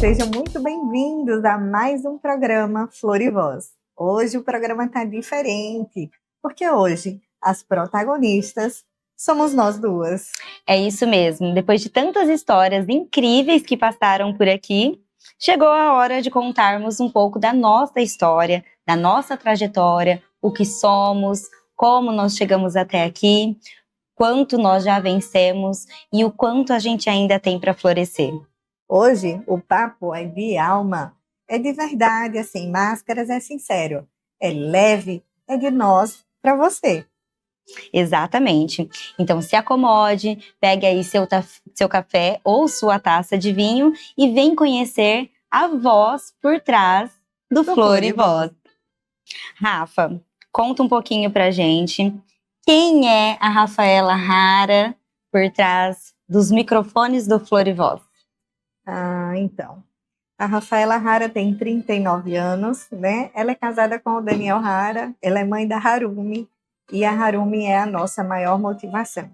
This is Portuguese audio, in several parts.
Sejam muito bem-vindos a mais um programa Flor e Voz. Hoje o programa está diferente, porque hoje as protagonistas somos nós duas. É isso mesmo. Depois de tantas histórias incríveis que passaram por aqui, chegou a hora de contarmos um pouco da nossa história, da nossa trajetória, o que somos, como nós chegamos até aqui, quanto nós já vencemos e o quanto a gente ainda tem para florescer. Hoje o papo é de alma, é de verdade, é sem máscaras, é sincero, é leve, é de nós para você. Exatamente. Então se acomode, pegue aí seu café ou sua taça de vinho e vem conhecer a voz por trás do Flor e Voz. Rafa, conta um pouquinho pra gente quem é a Rafaela Rara por trás dos microfones do Flor e Voz. Então, a Rafaela Rara tem 39 anos, né? Ela é casada com o Daniel Rara, ela é mãe da Harumi, e a Harumi é a nossa maior motivação.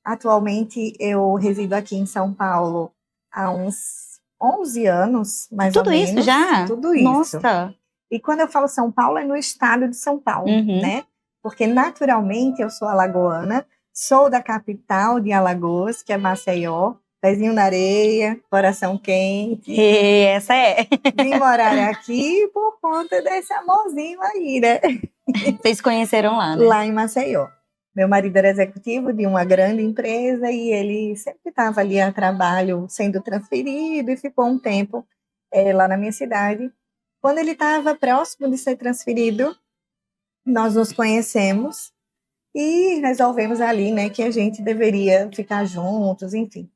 Atualmente, eu resido aqui em São Paulo há uns 11 anos, mais ou menos. Tudo isso já? Tudo isso. Nossa! E quando eu falo São Paulo, é no estado de São Paulo, né? Porque, naturalmente, eu sou alagoana, sou da capital de Alagoas, que é Maceió, pezinho na areia, coração quente. E essa é. Vim morar aqui por conta desse amorzinho aí, né? Vocês conheceram lá, né? Lá em Maceió. Meu marido era executivo de uma grande empresa e ele sempre estava ali a trabalho sendo transferido e ficou um tempo lá na minha cidade. Quando ele estava próximo de ser transferido, nós nos conhecemos e resolvemos ali, né, que a gente deveria ficar juntos, enfim.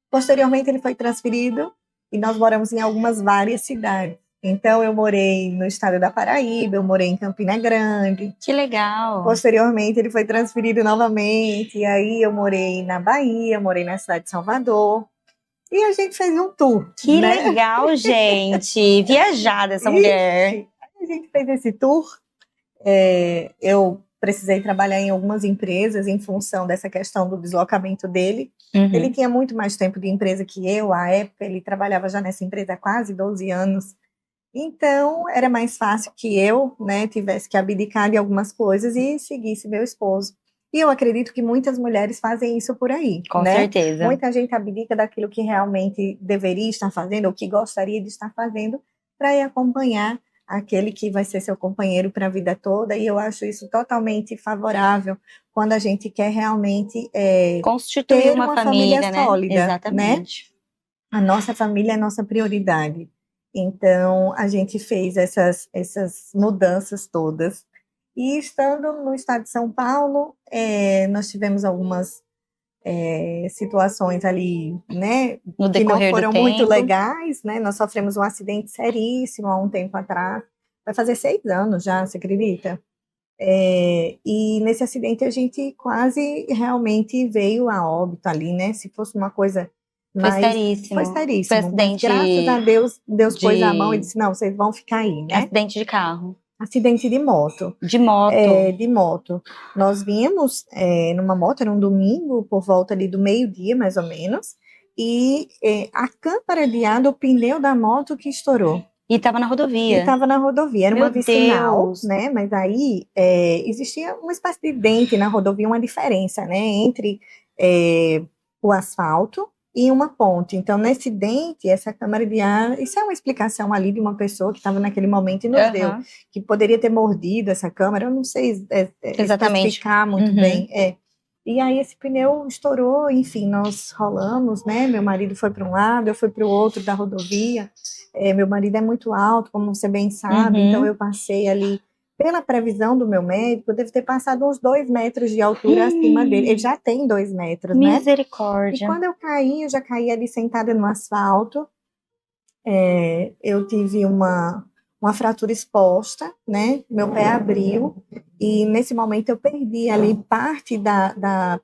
Posteriormente, ele foi transferido e nós moramos em várias cidades. Então, eu morei no estado da Paraíba, eu morei em Campina Grande. Que legal! Posteriormente, ele foi transferido novamente, e aí eu morei na Bahia, morei na cidade de Salvador. E a gente fez um tour. Que né? legal, gente! Viajada essa mulher! A gente fez esse tour. Eu precisei trabalhar em algumas empresas em função dessa questão do deslocamento dele. Ele tinha muito mais tempo de empresa que eu, à época, ele trabalhava já nessa empresa há quase 12 anos. Então, era mais fácil que eu, né, tivesse que abdicar de algumas coisas e seguisse meu esposo. E eu acredito que muitas mulheres fazem isso por aí. Com certeza. Muita gente abdica daquilo que realmente deveria estar fazendo ou que gostaria de estar fazendo para ir acompanhar aquele que vai ser seu companheiro para a vida toda, e eu acho isso totalmente favorável quando a gente quer realmente constituir ter uma família, né? sólida. Exatamente. Né? A nossa família é a nossa prioridade. Então, a gente fez essas mudanças todas. E estando no estado de São Paulo, nós tivemos algumas situações ali, né, no que não decorrer foram do tempo. muito legais, né? Nós sofremos um acidente seríssimo há um tempo atrás. Vai fazer 6 anos já, você acredita? E nesse acidente a gente quase realmente veio a óbito ali, né? Se fosse uma coisa Foi seríssimo. Foi seríssimo. Foi acidente. Mas, graças a Deus, Deus pôs a mão e disse: não, vocês vão ficar aí, né? Acidente de carro. Acidente de moto. De moto. De moto. Nós vínhamos numa moto, era um domingo, por volta ali do meio-dia, mais ou menos, e a câmara de ar do pneu da moto que estourou. E estava na rodovia. Era uma vicinal, Deus. né? Mas aí existia uma espécie de dente na rodovia, uma diferença, né? Entre o asfalto e uma ponte. Então, nesse dente, essa câmara de ar, isso é uma explicação ali de uma pessoa que estava naquele momento e nos deu, que poderia ter mordido essa câmara, eu não sei exatamente explicar muito bem. E aí esse pneu estourou, enfim, nós rolamos, né? Meu marido foi para um lado, eu fui para o outro da rodovia. Meu marido é muito alto, como você bem sabe, então eu passei ali, pela previsão do meu médico, eu devo ter passado uns 2 metros de altura acima dele. Ele já tem 2 metros, né? Misericórdia. E quando eu já caí ali sentada no asfalto. Eu tive uma fratura exposta, né? Meu pé abriu e nesse momento eu perdi ali parte da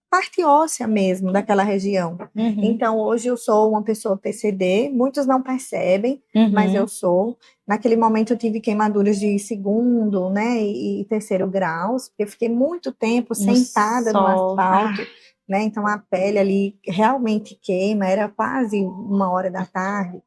parte óssea mesmo daquela região. Então hoje eu sou uma pessoa PCD, muitos não percebem, mas eu sou. Naquele momento eu tive queimaduras de 2º, né, e 3º graus, porque eu fiquei muito tempo sentada no asfalto. né? Então a pele ali realmente queima, era quase 1 hora da tarde.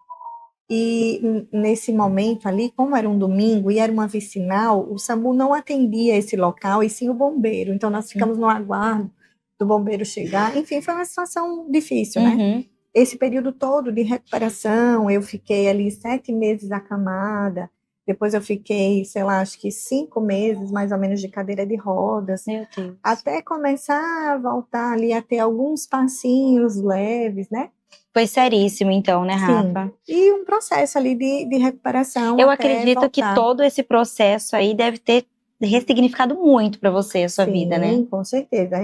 E nesse momento ali, como era um domingo e era uma vicinal, o SAMU não atendia esse local, e sim o bombeiro. Então nós ficamos no aguardo do bombeiro chegar. Enfim, foi uma situação difícil, né? Uhum. Esse período todo de recuperação, eu fiquei ali 7 meses acamada, depois eu fiquei, sei lá, acho que 5 meses, mais ou menos, de cadeira de rodas, Meu Deus. até começar a voltar ali a ter alguns passinhos leves, né? Foi seríssimo, então, né, Sim, Rafa? e um processo ali de recuperação Eu até acredito que voltar. todo esse processo aí deve ter ressignificado muito para você, a sua vida, né? Sim, com certeza,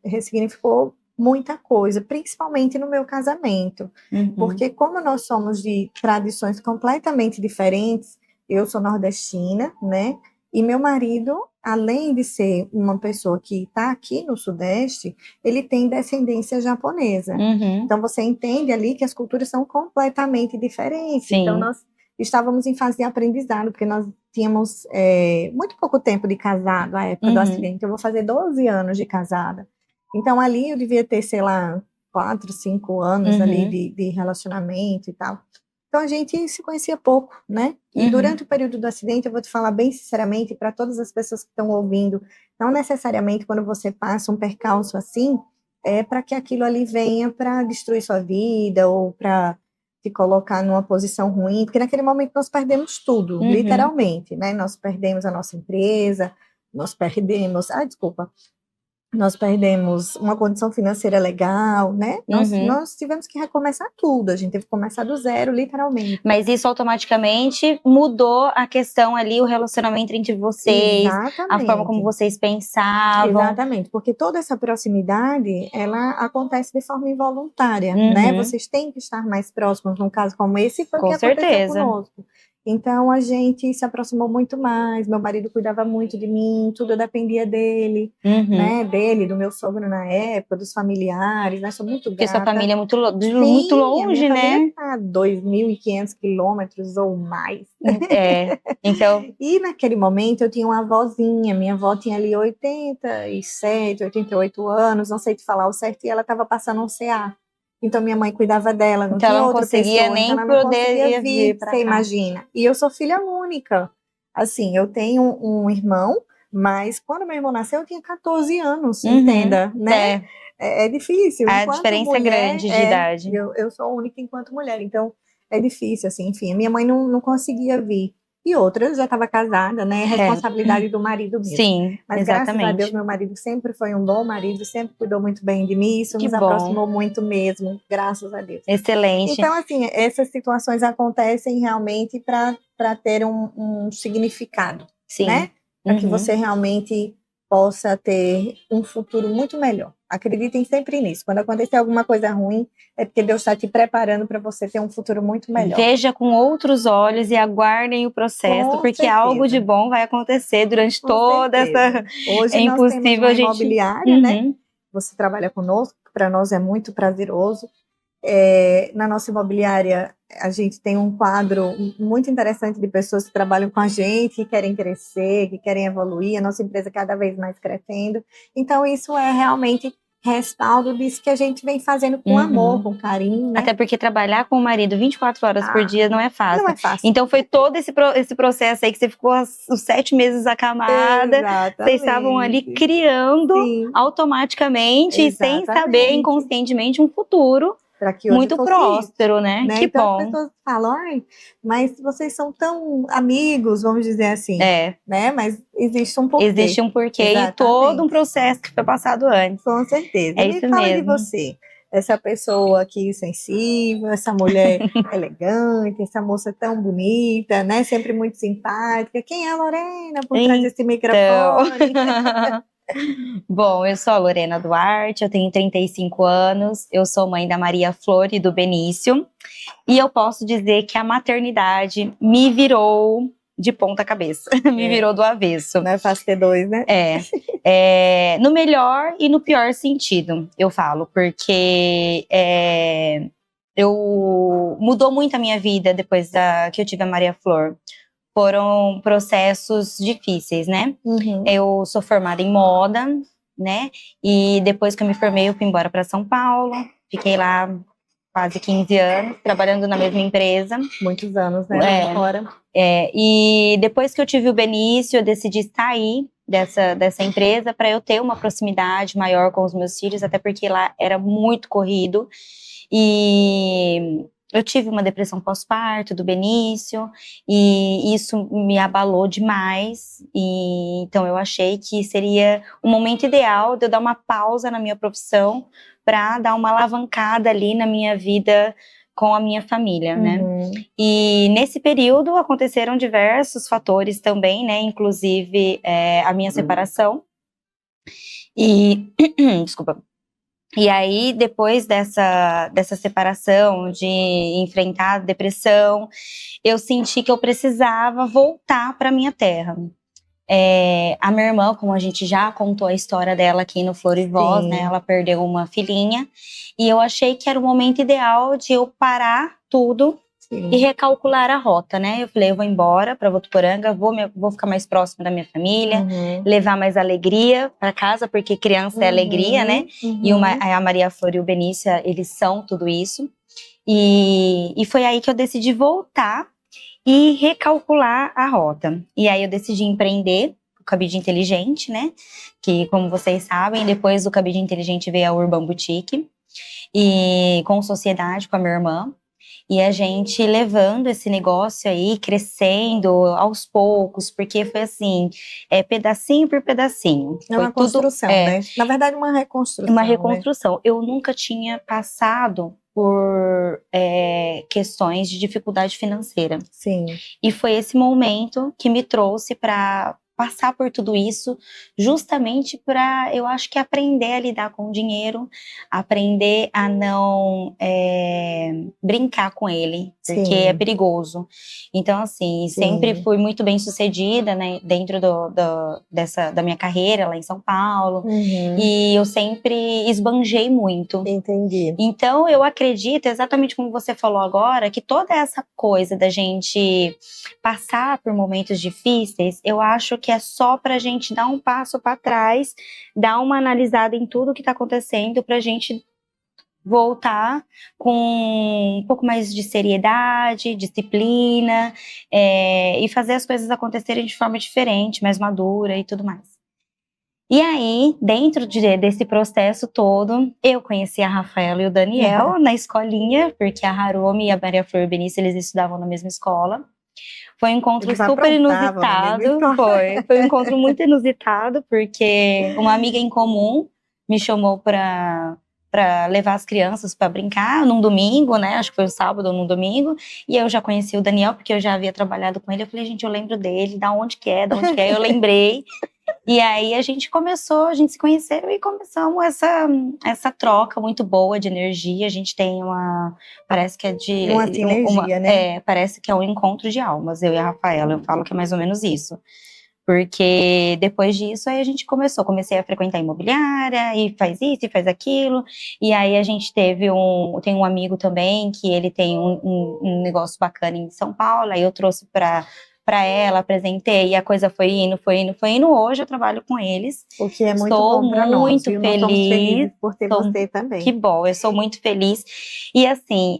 ressignificou muita coisa, principalmente no meu casamento, Uhum. porque como nós somos de tradições completamente diferentes, eu sou nordestina, né? E meu marido, além de ser uma pessoa que está aqui no Sudeste, ele tem descendência japonesa. Uhum. Então você entende ali que as culturas são completamente diferentes. Sim. Então nós estávamos em fase de aprendizado, porque nós tínhamos muito pouco tempo de casado, à época do acidente. Eu vou fazer 12 anos de casada. Então, ali eu devia ter, sei lá, 4, 5 anos ali de relacionamento e tal. Então, a gente se conhecia pouco, né? E durante o período do acidente, eu vou te falar bem sinceramente, para todas as pessoas que estão ouvindo, não necessariamente quando você passa um percalço assim, é para que aquilo ali venha para destruir sua vida ou para te colocar numa posição ruim, porque naquele momento nós perdemos tudo, literalmente, né? Nós perdemos a nossa empresa, nós perdemos uma condição financeira legal, né? Nós tivemos que recomeçar tudo, a gente teve que começar do zero, literalmente. Mas isso automaticamente mudou a questão ali, o relacionamento entre vocês, Exatamente. a forma como vocês pensavam. Exatamente, porque toda essa proximidade, ela acontece de forma involuntária, né? Vocês têm que estar mais próximos, num caso como esse, foi o que aconteceu conosco. Então, a gente se aproximou muito mais, meu marido cuidava muito de mim, tudo dependia dele, né? Dele, do meu sogro na época, dos familiares, né? Sou muito grata. Porque sua família é muito longe, a minha né? Família tá a 2.500 quilômetros ou mais. Então... E naquele momento eu tinha uma avózinha, minha avó tinha ali 87, 88 anos, não sei te falar o certo, e ela estava passando um CA. Então minha mãe cuidava dela, não então tinha ela não outra conseguia pessoa, nem então ela não conseguia vir pra você cá. imagina. E eu sou filha única. Assim, eu tenho um irmão, mas quando meu irmão nasceu eu tinha 14 anos, entenda, né? É difícil. A enquanto diferença mulher, é grande de idade. Eu sou única enquanto mulher, então é difícil, assim, enfim. Minha mãe não conseguia vir. E outra, eu já estava casada, né? Responsabilidade do marido mesmo. Sim, mas exatamente. Graças a Deus, meu marido sempre foi um bom marido, sempre cuidou muito bem de mim, isso Que nos bom. Aproximou muito mesmo, graças a Deus. Excelente. Então, assim, essas situações acontecem realmente para ter um significado, né? Para que você realmente possa ter um futuro muito melhor. Acreditem sempre nisso. Quando acontecer alguma coisa ruim, é porque Deus está te preparando para você ter um futuro muito melhor. Veja com outros olhos e aguardem o processo, porque certeza. Algo de bom vai acontecer durante toda essa... Hoje nós temos uma imobiliária, né? Você trabalha conosco, para nós é muito prazeroso. Na nossa imobiliária, a gente tem um quadro muito interessante de pessoas que trabalham com a gente, que querem crescer, que querem evoluir, a nossa empresa cada vez mais crescendo. Então, isso é realmente respaldo disso que a gente vem fazendo com amor, com carinho, né? Até porque trabalhar com o marido 24 horas por dia não é fácil. Não é fácil. Então, foi todo esse processo aí que você ficou os 7 meses acamada. Exatamente. Vocês estavam ali criando automaticamente e sem saber inconscientemente um futuro muito próspero, né? Que então, bom. As pessoas falam, mas vocês são tão amigos, vamos dizer assim. Né? Mas existe um porquê. Existe um porquê e todo um processo que foi passado antes. Com certeza. É e isso fala mesmo. de você. Essa pessoa aqui sensível, essa mulher elegante, essa moça tão bonita, né? Sempre muito simpática. Quem é a Lorena por trás desse microfone? Bom, eu sou a Lorena Duarte, eu tenho 35 anos, eu sou mãe da Maria Flor e do Benício, e eu posso dizer que a maternidade me virou de ponta cabeça, me virou do avesso. Não é fácil ter dois, né? No melhor e no pior sentido, eu falo, porque mudou muito a minha vida depois que eu tive a Maria Flor. Foram processos difíceis, né? Eu sou formada em moda, né? E depois que eu me formei, eu fui embora para São Paulo. Fiquei lá quase 15 anos, trabalhando na mesma empresa. Muitos anos, né? Fora. E depois que eu tive o Benício, eu decidi sair dessa empresa para eu ter uma proximidade maior com os meus filhos, até porque lá era muito corrido. E eu tive uma depressão pós-parto do Benício, e isso me abalou demais. E então eu achei que seria o momento ideal de eu dar uma pausa na minha profissão para dar uma alavancada ali na minha vida com a minha família, né? E nesse período aconteceram diversos fatores também, né? Inclusive a minha separação. E desculpa. E aí, depois dessa separação, de enfrentar a depressão, eu senti que eu precisava voltar para minha terra. A minha irmã, como a gente já contou a história dela aqui no Flor e Voz, né? Ela perdeu uma filhinha. E eu achei que era o momento ideal de eu parar tudo e recalcular a rota, né? Eu falei, eu vou embora para Votuporanga, vou ficar mais próximo da minha família, levar mais alegria para casa, porque criança é alegria, né? E a Maria Flor e o Benício, eles são tudo isso. E foi aí que eu decidi voltar e recalcular a rota. E aí eu decidi empreender o Cabide Inteligente, né? Que, como vocês sabem, depois do Cabide Inteligente veio a Urban Boutique, e com sociedade com a minha irmã. E a gente levando esse negócio aí, crescendo aos poucos, porque foi assim, pedacinho por pedacinho. É uma construção, né? Na verdade, uma reconstrução. Uma reconstrução. Né? Eu nunca tinha passado por questões de dificuldade financeira. Sim. E foi esse momento que me trouxe para passar por tudo isso, justamente para, eu acho que aprender a lidar com o dinheiro, aprender a não brincar com ele, porque é perigoso. Então, assim, sempre fui muito bem sucedida, né, dentro da minha carreira lá em São Paulo, e eu sempre esbanjei muito. Entendi. Então, eu acredito, exatamente como você falou agora, que toda essa coisa da gente passar por momentos difíceis, eu acho que é só pra gente dar um passo para trás, dar uma analisada em tudo que tá acontecendo, pra gente voltar com um pouco mais de seriedade, disciplina, e fazer as coisas acontecerem de forma diferente, mais madura e tudo mais. E aí, dentro desse processo todo, eu conheci a Rafaela e o Daniel na escolinha, porque a Harumi e a Maria Flor Benício, eles estudavam na mesma escola. Foi um encontro super inusitado, foi um encontro muito inusitado, porque uma amiga em comum me chamou para levar as crianças para brincar num domingo, né? Acho que foi um sábado ou num domingo. E eu já conheci o Daniel, porque eu já havia trabalhado com ele. Eu falei, gente, eu lembro dele, da onde que é. Eu lembrei. E aí a gente se conheceu e começamos essa troca muito boa de energia. A gente tem parece que é de... Uma sinergia, né? Parece que é um encontro de almas, eu e a Rafaela. Eu falo que é mais ou menos isso. Porque depois disso, aí a gente comecei a frequentar imobiliária, e faz isso, e faz aquilo. E aí a gente tem um amigo também, que ele tem um negócio bacana em São Paulo, aí eu trouxe para ela, apresentei, e a coisa foi indo. Hoje eu trabalho com eles. O que é muito bom para nós. Muito feliz. Nós somos felizes por ter você também. Que bom, eu sou muito feliz. E assim,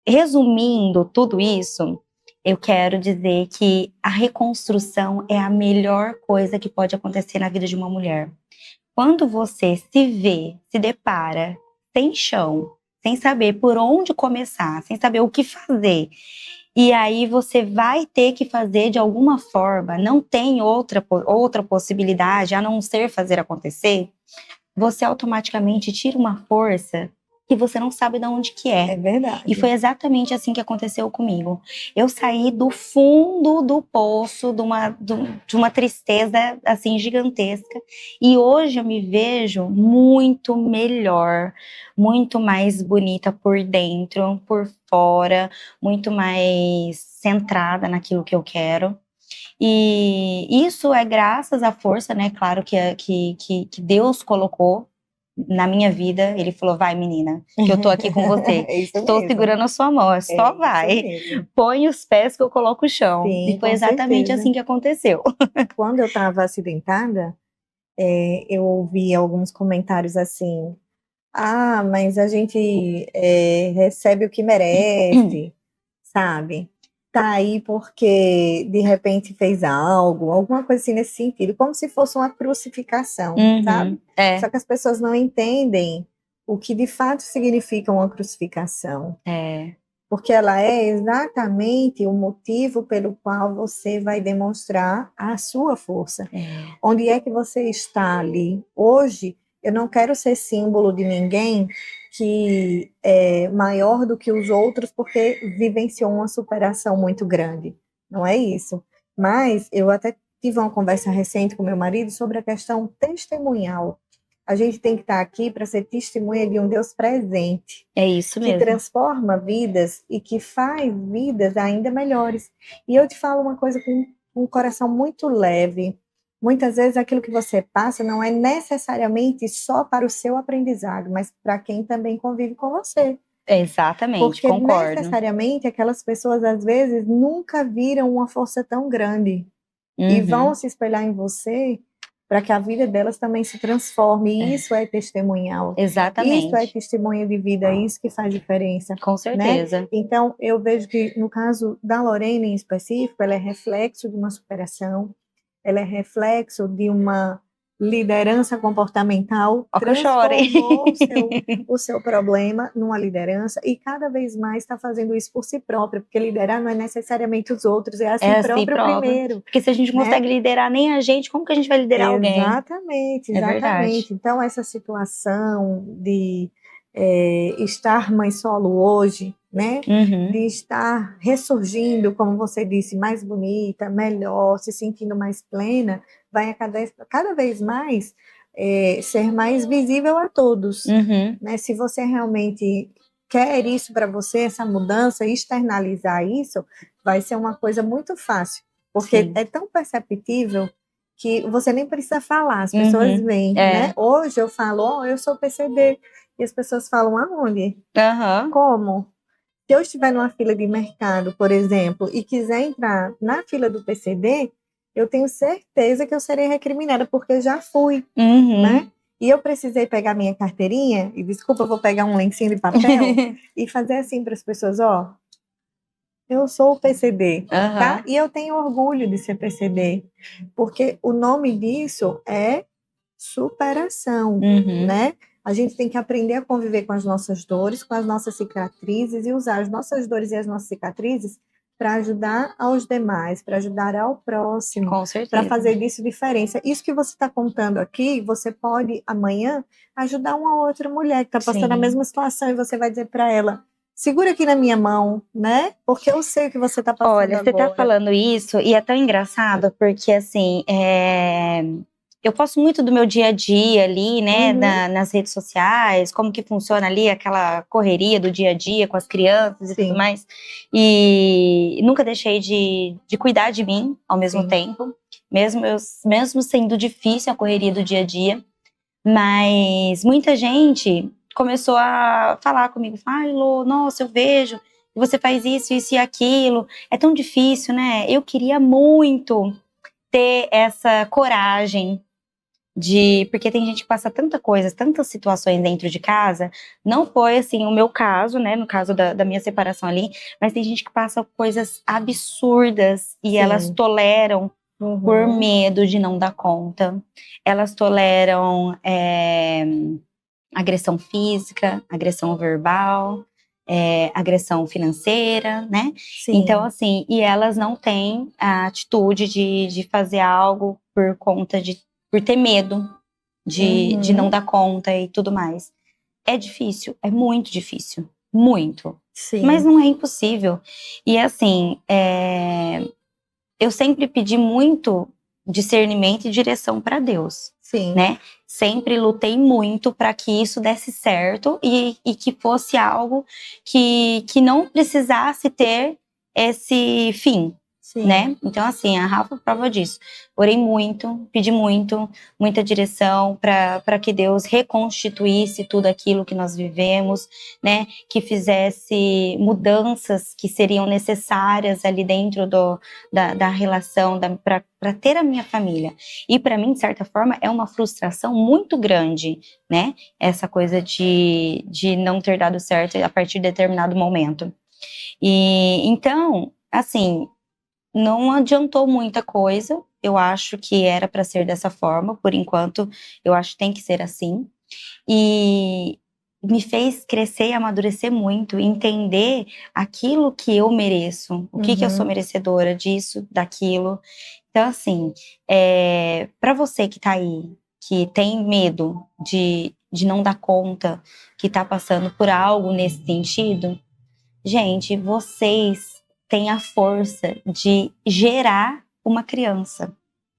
resumindo tudo isso, eu quero dizer que a reconstrução é a melhor coisa que pode acontecer na vida de uma mulher. Quando você se depara sem chão, sem saber por onde começar, sem saber o que fazer, e aí você vai ter que fazer de alguma forma, não tem outra possibilidade a não ser fazer acontecer, você automaticamente tira uma força que você não sabe de onde que é. É verdade. E foi exatamente assim que aconteceu comigo. Eu saí do fundo do poço, de uma tristeza assim gigantesca, e hoje eu me vejo muito melhor, muito mais bonita por dentro, por fora, muito mais centrada naquilo que eu quero. E isso é graças à força, né? Claro que Deus colocou na minha vida. Ele falou, vai menina, que eu tô aqui com você. Estou segurando a sua mão, só vai. Põe os pés que eu coloco o chão. Sim, e foi exatamente assim que aconteceu. Quando eu estava acidentada, Eu ouvi alguns comentários assim: ah, mas a gente recebe o que merece, sabe? Tá aí porque de repente fez algo, alguma coisa assim nesse sentido, como se fosse uma crucificação, sabe? Só que as pessoas não entendem o que de fato significa uma crucificação, porque ela é exatamente o motivo pelo qual você vai demonstrar a sua força. Onde é que você está ali? Hoje, eu não quero ser símbolo de ninguém que é maior do que os outros porque vivenciou uma superação muito grande. Não é isso. Mas eu até tive uma conversa recente com meu marido sobre a questão testemunhal. A gente tem que estar aqui para ser testemunha de um Deus presente. É isso Que mesmo. transforma vidas e que faz vidas ainda melhores. E eu te falo uma coisa com um coração muito leve. Muitas vezes aquilo que você passa não é necessariamente só para o seu aprendizado, mas para quem também convive com você. Exatamente, Porque concordo. necessariamente aquelas pessoas às vezes nunca viram uma força tão grande e vão se espelhar em você para que a vida delas também se transforme. E isso é testemunhal. Exatamente. Isso é testemunho de vida, isso que faz diferença. Com certeza. Né? Então, eu vejo que no caso da Lorena em específico, ela é reflexo de uma superação, ela é reflexo de uma liderança comportamental, transformou o seu problema numa liderança e cada vez mais está fazendo isso por si própria, porque liderar não é necessariamente os outros, é a si próprio primeiro. Porque se a gente não consegue liderar nem a gente, como que a gente vai liderar alguém? Exatamente. Então, essa situação de estar mãe solo hoje, né? De estar ressurgindo, como você disse, mais bonita, melhor, se sentindo mais plena, vai a cada vez mais ser mais visível a todos. Né? Se você realmente quer isso para você, essa mudança, externalizar isso, vai ser uma coisa muito fácil, porque é tão perceptível que você nem precisa falar, as pessoas veem, né? Hoje eu falo, eu sou PCD, e as pessoas falam, aonde? Como? Se eu estiver numa fila de mercado, por exemplo, e quiser entrar na fila do PCD, eu tenho certeza que eu serei recriminada, porque eu já fui, né? E eu precisei pegar minha carteirinha, e desculpa, eu vou pegar um lencinho de papel, e fazer assim para as pessoas, ó, eu sou o PCD, tá? E eu tenho orgulho de ser PCD, porque o nome disso é superação, né? A gente tem que aprender a conviver com as nossas dores, com as nossas cicatrizes e usar as nossas dores e as nossas cicatrizes para ajudar aos demais, para ajudar ao próximo, para fazer disso diferença. Isso que você está contando aqui, você pode amanhã ajudar uma outra mulher que está passando a mesma situação e você vai dizer para ela, segura aqui na minha mão, né? Porque eu sei o que você está passando agora. Olha, você está falando isso e é tão engraçado porque, assim, eu posto muito do meu dia a dia ali, né, nas redes sociais, como que funciona ali aquela correria do dia a dia com as crianças e tudo mais. E nunca deixei de cuidar de mim ao mesmo tempo, mesmo sendo difícil a correria do dia a dia. Mas muita gente começou a falar comigo, ai, Lô, nossa, eu vejo que você faz isso, isso e aquilo, é tão difícil, né? Eu queria muito ter essa coragem porque tem gente que passa tanta coisa, tantas situações dentro de casa, não foi assim o meu caso, né, no caso da minha separação ali, mas tem gente que passa coisas absurdas e elas toleram por medo de não dar conta, elas toleram agressão física, agressão verbal, agressão financeira, né? Então, assim, e elas não têm a atitude de fazer algo por conta por ter medo de não dar conta e tudo mais. É difícil, é muito difícil, muito. Mas não é impossível. E assim, eu sempre pedi muito discernimento e direção para Deus, né? Sempre lutei muito para que isso desse certo e que fosse algo que não precisasse ter esse fim. Sim. né? Então, assim, a Rafa prova disso. Orei muito, pedi muito, muita direção para que Deus reconstituísse tudo aquilo que nós vivemos, né? Que fizesse mudanças que seriam necessárias ali dentro da relação, para ter a minha família. E para mim, de certa forma, é uma frustração muito grande, né? Essa coisa de não ter dado certo a partir de determinado momento. E então, assim, não adiantou muita coisa. Eu acho que era para ser dessa forma, por enquanto, eu acho que tem que ser assim. E me fez crescer e amadurecer muito, entender aquilo que eu mereço, o que eu sou merecedora disso, daquilo. Então, assim, para você que tá aí, que tem medo de não dar conta, que tá passando por algo nesse sentido, gente, vocês têm a força de gerar uma criança.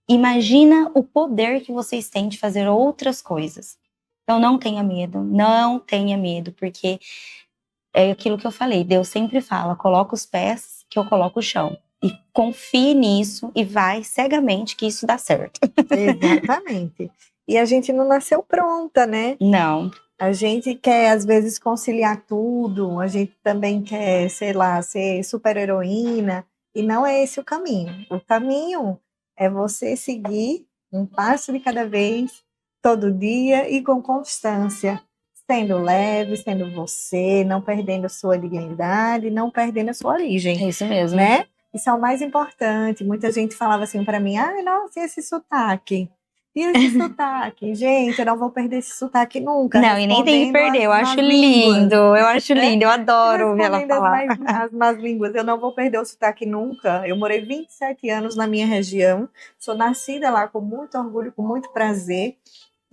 Imagina o poder que vocês têm de fazer outras coisas. Então não tenha medo, porque é aquilo que eu falei, Deus sempre fala, coloca os pés que eu coloco o chão. E confie nisso e vai cegamente que isso dá certo. Exatamente. E a gente não nasceu pronta, né? Não. A gente quer, às vezes, conciliar tudo, a gente também quer, sei lá, ser super-heroína, e não é esse o caminho. O caminho é você seguir um passo de cada vez, todo dia e com constância, sendo leve, sendo você, não perdendo a sua dignidade, não perdendo a sua origem, É isso mesmo. né? Isso é o mais importante. Muita gente falava assim para mim, ai, nossa, e esse sotaque? E esse sotaque? Gente, eu não vou perder esse sotaque nunca. Não, e nem tem que perder, eu acho lindo, eu adoro ouvir ela falar. As más línguas, eu não vou perder o sotaque nunca. Eu morei 27 anos na minha região, sou nascida lá com muito orgulho, com muito prazer,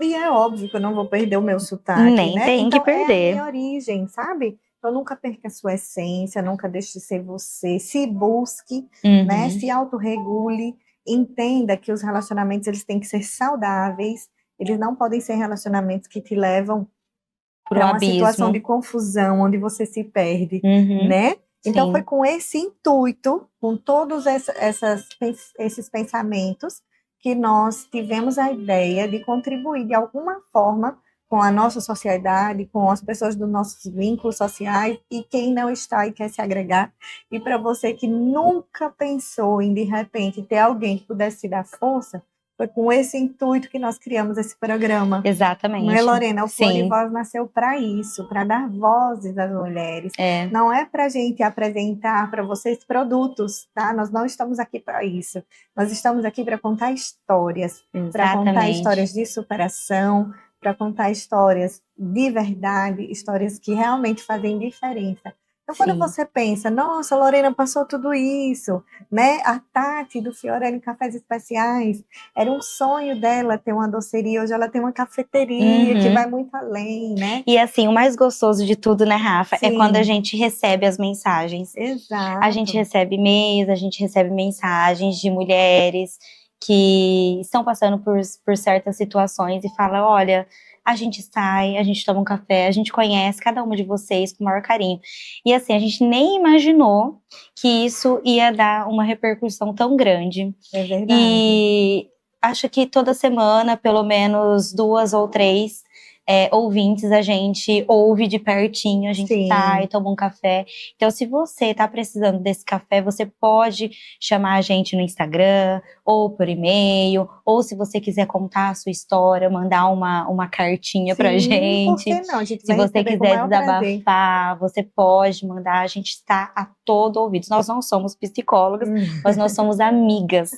e é óbvio que eu não vou perder o meu sotaque, Nem né? tem Então, que perder. é a minha origem, sabe? Então, nunca perca a sua essência, nunca deixe de ser você, se busque, né? Se autorregule, entenda que os relacionamentos eles têm que ser saudáveis, eles não podem ser relacionamentos que te levam para uma situação de confusão, onde você se perde, né? Então, foi com esse intuito, com todos esses pensamentos, que nós tivemos a ideia de contribuir de alguma forma com a nossa sociedade, com as pessoas dos nossos vínculos sociais e quem não está e quer se agregar. E para você que nunca pensou em, de repente, ter alguém que pudesse te dar força, foi com esse intuito que nós criamos esse programa. Exatamente. Não é, Lorena? O Flor de Voz nasceu para isso, para dar vozes às mulheres. Não é para a gente apresentar para vocês produtos, tá? Nós não estamos aqui para isso. Nós estamos aqui para contar histórias, para contar histórias de superação, para contar histórias de verdade, histórias que realmente fazem diferença. Então, quando você pensa, nossa, Lorena passou tudo isso, né? A Tati, do Fiorelli Cafés Especiais, era um sonho dela ter uma doceria, hoje ela tem uma cafeteria que vai muito além, né? E assim, o mais gostoso de tudo, né, Rafa, é quando a gente recebe as mensagens. Exato. A gente recebe e-mails, a gente recebe mensagens de mulheres que estão passando por certas situações e fala, olha, a gente sai, a gente toma um café, a gente conhece cada uma de vocês com o maior carinho. E assim, a gente nem imaginou que isso ia dar uma repercussão tão grande. É verdade. E acho que toda semana, pelo menos 2 ou 3 ouvintes a gente ouve de pertinho, a gente sai, toma um café. Então, se você tá precisando desse café, você pode chamar a gente no Instagram, ou por e-mail, ou se você quiser contar a sua história, mandar uma cartinha pra gente. Por que não? A gente se vai você quiser desabafar, você pode mandar, a gente está a todo ouvido. Nós não somos psicólogas, mas nós somos amigas.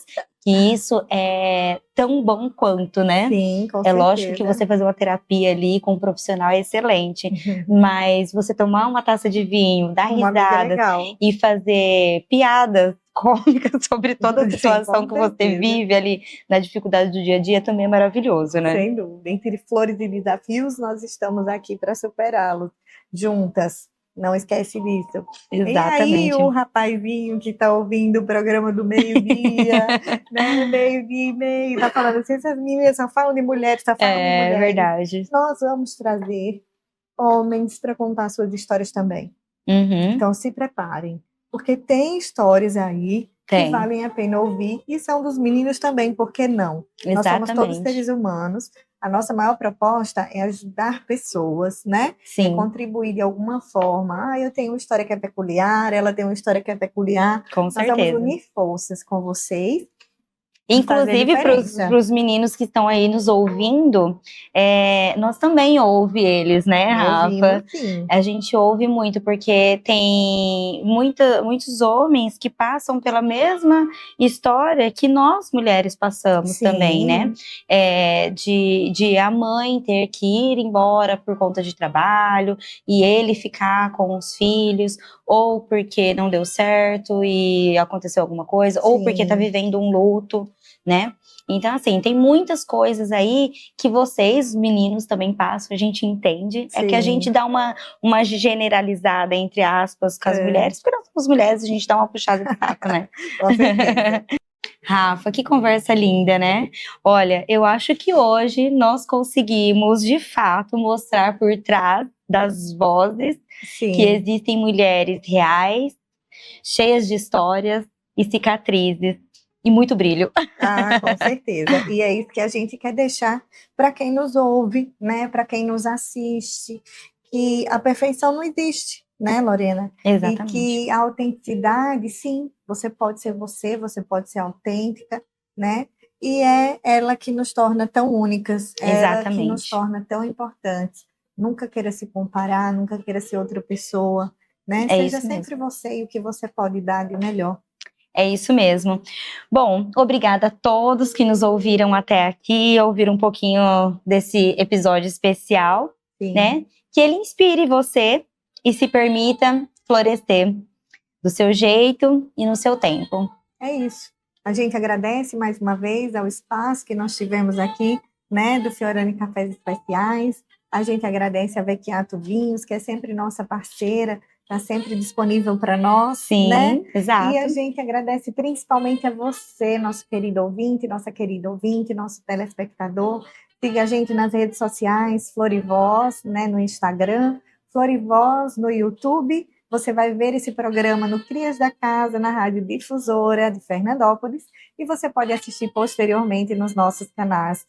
Que isso é tão bom quanto, né? Sim, com certeza. É lógico que você fazer uma terapia ali com um profissional é excelente, mas você tomar uma taça de vinho, dar risada e fazer piadas cômicas sobre toda a situação que você vive ali na dificuldade do dia a dia também é maravilhoso, né? Sem dúvida. Entre flores e desafios, nós estamos aqui para superá-los juntas. Não esquece disso. Exatamente. E aí o rapazinho que está ouvindo o programa do meio-dia, né? Meio-dia e meio, tá falando assim, essas meninas só falam de mulheres, só falam de mulheres. É verdade. Nós vamos trazer homens para contar suas histórias também. Então se preparem, porque tem histórias aí que Tem. valem a pena ouvir, e são dos meninos também, por que não? Nós somos todos Exatamente. seres humanos, a nossa maior proposta é ajudar pessoas, né? É Sim, contribuir de alguma forma. Ah, eu tenho uma história que é peculiar, ela tem uma história que é peculiar. com Nós vamos certeza. unir forças com vocês e fazer a Inclusive, para diferença. os meninos que estão aí nos ouvindo, nós também ouve eles, né, Rafa? Ouvimos, sim. A gente ouve muito, porque tem muitos homens que passam pela mesma história que nós mulheres passamos Sim. também, né? De a mãe ter que ir embora por conta de trabalho e ele ficar com os filhos, ou porque não deu certo e aconteceu alguma coisa, ou porque tá Sim. vivendo um luto, né? Então, assim, tem muitas coisas aí que vocês, meninos, também passam, a gente entende. É que a Sim. gente dá uma generalizada, entre aspas, com as mulheres, porque nós somos mulheres, a gente dá uma puxada de saco, né? Com certeza. Rafa, que conversa linda, né? Olha, eu acho que hoje nós conseguimos, de fato, mostrar por trás das vozes Sim. que existem mulheres reais, cheias de histórias e cicatrizes e muito brilho. Ah, com certeza. E é isso que a gente quer deixar para quem nos ouve, né? Para quem nos assiste, que a perfeição não existe, né, Lorena? Exatamente. E que a autenticidade, sim, você pode ser você pode ser autêntica, né? E é ela que nos torna tão únicas, é ela que nos Exatamente. torna tão importantes. Nunca queira se comparar, nunca queira ser outra pessoa, né? É Seja isso sempre mesmo. você e o que você pode dar de melhor. É isso mesmo. Bom, obrigada a todos que nos ouviram até aqui, ouviram um pouquinho desse episódio especial, Sim. né? Que ele inspire você e se permita florescer do seu jeito e no seu tempo. É isso. A gente agradece mais uma vez ao espaço que nós tivemos aqui, né, do Fiorani Cafés Especiais. A gente agradece a Vecchiato Vinhos, que é sempre nossa parceira, está sempre disponível para nós, Sim, né? exato. E a gente agradece principalmente a você, nosso querido ouvinte, nossa querida ouvinte, nosso telespectador. Siga a gente nas redes sociais, Florivoz, né, no Instagram, Florivoz no YouTube. Você vai ver esse programa no Crias da Casa, na Rádio Difusora de Fernandópolis, e você pode assistir posteriormente nos nossos canais.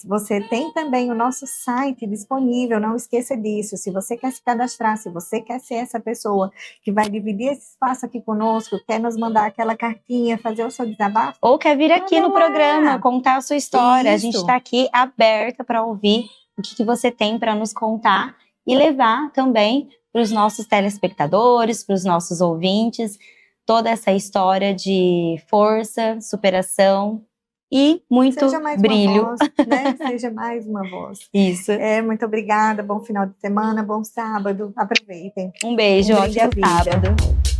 Você tem também o nosso site disponível, não esqueça disso. Se você quer se cadastrar, se você quer ser essa pessoa que vai dividir esse espaço aqui conosco, quer nos mandar aquela cartinha, fazer o seu desabafo, ou quer vir aqui no programa contar a sua história. Isso. A gente está aqui aberta para ouvir o que você tem para nos contar e levar também para os nossos telespectadores, para os nossos ouvintes, toda essa história de força, superação e muito Seja mais brilho. uma voz, né? Seja mais uma voz. Isso. Muito obrigada, bom final de semana, bom sábado, aproveitem. Um beijo, Um brinde à ótimo vida. sábado.